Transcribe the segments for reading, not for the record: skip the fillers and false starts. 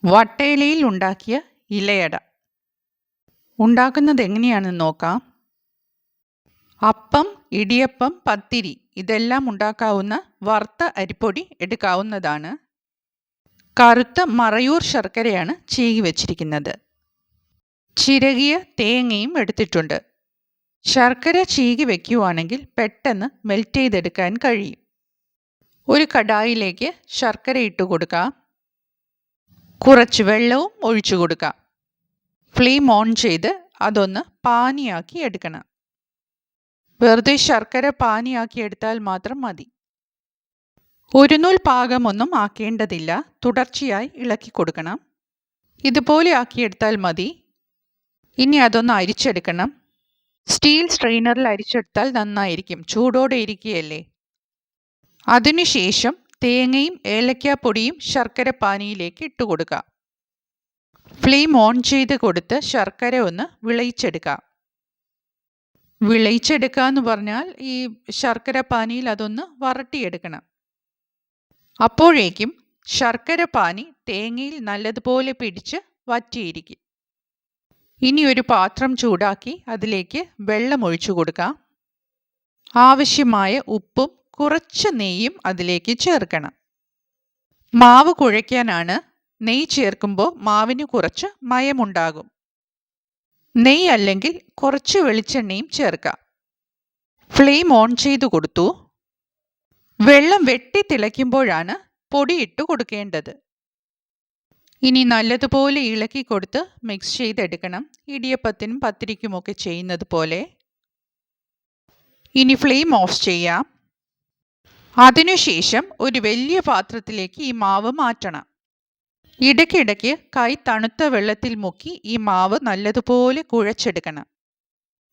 വട്ടയിലയിൽ ഉണ്ടാക്കിയ ഇലയട ഉണ്ടാക്കുന്നത് എങ്ങനെയാണെന്ന് നോക്കാം. അപ്പം, ഇടിയപ്പം, പത്തിരി ഇതെല്ലാം ഉണ്ടാക്കാവുന്ന വറുത്ത അരിപ്പൊടി എടുക്കാവുന്നതാണ്. കറുത്ത മറയൂർ ശർക്കരയാണ് ചീകി വെച്ചിരിക്കുന്നത്. ചിരകിയ തേങ്ങയും എടുത്തിട്ടുണ്ട്. ശർക്കര ചീകി വയ്ക്കുവാണെങ്കിൽ പെട്ടെന്ന് മെൽറ്റ് ചെയ്തെടുക്കാൻ കഴിയും. ഒരു കടായിലേക്ക് ശർക്കര ഇട്ട് കൊടുക്കാം. കുറച്ച് വെള്ളവും ഒഴിച്ചു കൊടുക്കാം. ഫ്ലെയിം ഓൺ ചെയ്ത് അതൊന്ന് പാനിയാക്കി എടുക്കണം. വെറുതെ ശർക്കര പാനിയാക്കി എടുത്താൽ മാത്രം മതി. ഒരു നൂൽ പാകമൊന്നും ആക്കേണ്ടതില്ല. തുടർച്ചയായി ഇളക്കി കൊടുക്കണം. ഇതുപോലെ ആക്കിയെടുത്താൽ മതി. ഇനി അതൊന്ന് അരിച്ചെടുക്കണം. സ്റ്റീൽ സ്ട്രെയിനറിൽ അരിച്ചെടുത്താൽ നന്നായിരിക്കും. ചൂടോടെ ഇരിക്കുകയല്ലേ. അതിനുശേഷം തേങ്ങയും ഏലക്കാപ്പൊടിയും ശർക്കര പാനിയിലേക്ക് ഇട്ട് കൊടുക്കാം. ഫ്ലെയിം ഓൺ ചെയ്ത് കൊടുത്ത് ശർക്കര ഒന്ന് വിളയിച്ചെടുക്കാം. വിളയിച്ചെടുക്കുക എന്ന് പറഞ്ഞാൽ ഈ ശർക്കര പാനിയിൽ അതൊന്ന് വരട്ടിയെടുക്കണം. അപ്പോഴേക്കും ശർക്കര പാനി തേങ്ങയിൽ നല്ലതുപോലെ പിടിച്ച് വറ്റിയിരിക്കും. ഇനി ഒരു പാത്രം ചൂടാക്കി അതിലേക്ക് വെള്ളം ഒഴിച്ചു കൊടുക്കാം. ആവശ്യമായ ഉപ്പും കുറച്ച് നെയ്യും അതിലേക്ക് ചേർക്കണം. മാവ് കുഴയ്ക്കാനാണ്. നെയ്യ് ചേർക്കുമ്പോൾ മാവിന് കുറച്ച് മയമുണ്ടാകും. നെയ്യ് അല്ലെങ്കിൽ കുറച്ച് വെളിച്ചെണ്ണയും ചേർക്കാം. ഫ്ലെയിം ഓൺ ചെയ്ത് കൊടുത്തു. വെള്ളം വെട്ടി തിളയ്ക്കുമ്പോഴാണ് പൊടി ഇട്ട് കൊടുക്കേണ്ടത്. ഇനി നല്ലതുപോലെ ഇളക്കി കൊടുത്ത് മിക്സ് ചെയ്തെടുക്കണം. ഇടിയപ്പത്തിനും പത്തിരിക്കുമൊക്കെ ചെയ്യുന്നത് പോലെ. ഇനി ഫ്ലെയിം ഓഫ് ചെയ്യാം. അതിനുശേഷം ഒരു വലിയ പാത്രത്തിലേക്ക് ഈ മാവ് മാറ്റണം. ഇടയ്ക്കിടയ്ക്ക് കൈ തണുത്ത വെള്ളത്തിൽ മുക്കി ഈ മാവ് നല്ലതുപോലെ കുഴച്ചെടുക്കണം.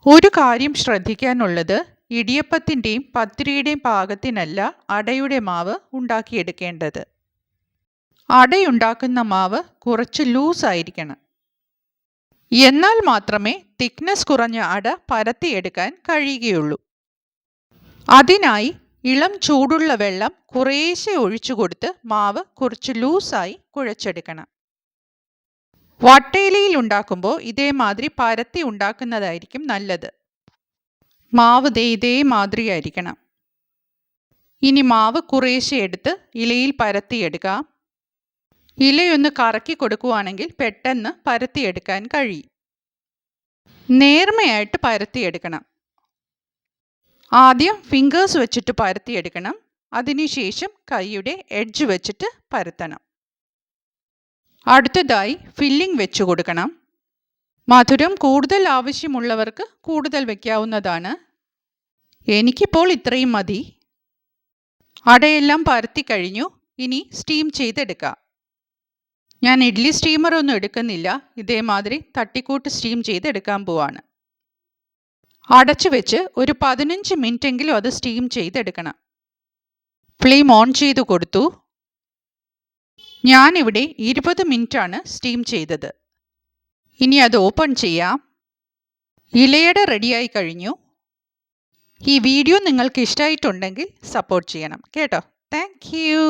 ഒരു കാര്യം ശ്രദ്ധിക്കാനുള്ളത്, ഇടിയപ്പത്തിൻ്റെയും പത്തിരിയുടെയും പാകത്തിനല്ല അടയുടെ മാവ് ഉണ്ടാക്കിയെടുക്കേണ്ടത്. അടയുണ്ടാക്കുന്ന മാവ് കുറച്ച് ലൂസായിരിക്കണം. എന്നാൽ മാത്രമേ തിക്നെസ് കുറഞ്ഞ അട പരത്തിയെടുക്കാൻ കഴിയുകയുള്ളൂ. അതിനായി ഇളം ചൂടുള്ള വെള്ളം കുറേശ്ശെ ഒഴിച്ചു കൊടുത്ത് മാവ് കുറച്ച് ലൂസായി കുഴച്ചെടുക്കണം. വട്ടയിലയിൽ ഉണ്ടാക്കുമ്പോൾ ഇതേമാതിരി പരത്തി ഉണ്ടാക്കുന്നതായിരിക്കും നല്ലത്. മാവ് ഇതേമാതിരിയായിരിക്കണം. ഇനി മാവ് കുറേശ്ശെ എടുത്ത് ഇലയിൽ പരത്തിയെടുക്കാം. ഇലയൊന്ന് കറക്കി കൊടുക്കുകയാണെങ്കിൽ പെട്ടെന്ന് പരത്തിയെടുക്കാൻ കഴിയും. നേർമയായിട്ട് പരത്തിയെടുക്കണം. ആദ്യം ഫിംഗേഴ്സ് വെച്ചിട്ട് പരത്തിയെടുക്കണം. അതിനുശേഷം കൈയുടെ എഡ്ജ് വെച്ചിട്ട് പരത്തണം. അടുത്തതായി ഫില്ലിംഗ് വെച്ച് കൊടുക്കണം. മധുരം കൂടുതൽ ആവശ്യമുള്ളവർക്ക് കൂടുതൽ വയ്ക്കാവുന്നതാണ്. എനിക്കിപ്പോൾ ഇത്രയും മതി. അടയെല്ലാം പരത്തി കഴിഞ്ഞു. ഇനി സ്റ്റീം ചെയ്തെടുക്കാം. ഞാൻ ഇഡ്ഡലി സ്റ്റീമറൊന്നും എടുക്കുന്നില്ല. ഇതേമാതിരി തട്ടിക്കൂട്ട് സ്റ്റീം ചെയ്തെടുക്കാൻ പോവാണ്. അടച്ചു വെച്ച് ഒരു 15 മിനിറ്റെങ്കിലും അത് സ്റ്റീം ചെയ്തെടുക്കണം. ഫ്ലെയിം ഓൺ ചെയ്ത് കൊടുത്തു. ഞാനിവിടെ 20 മിനിറ്റാണ് സ്റ്റീം ചെയ്തത്. ഇനി അത് ഓപ്പൺ ചെയ്യാം. ഇലയട റെഡിയായി കഴിഞ്ഞു. ഈ വീഡിയോ നിങ്ങൾക്ക് ഇഷ്ടമായിട്ടുണ്ടെങ്കിൽ സപ്പോർട്ട് ചെയ്യണം കേട്ടോ. Thank you.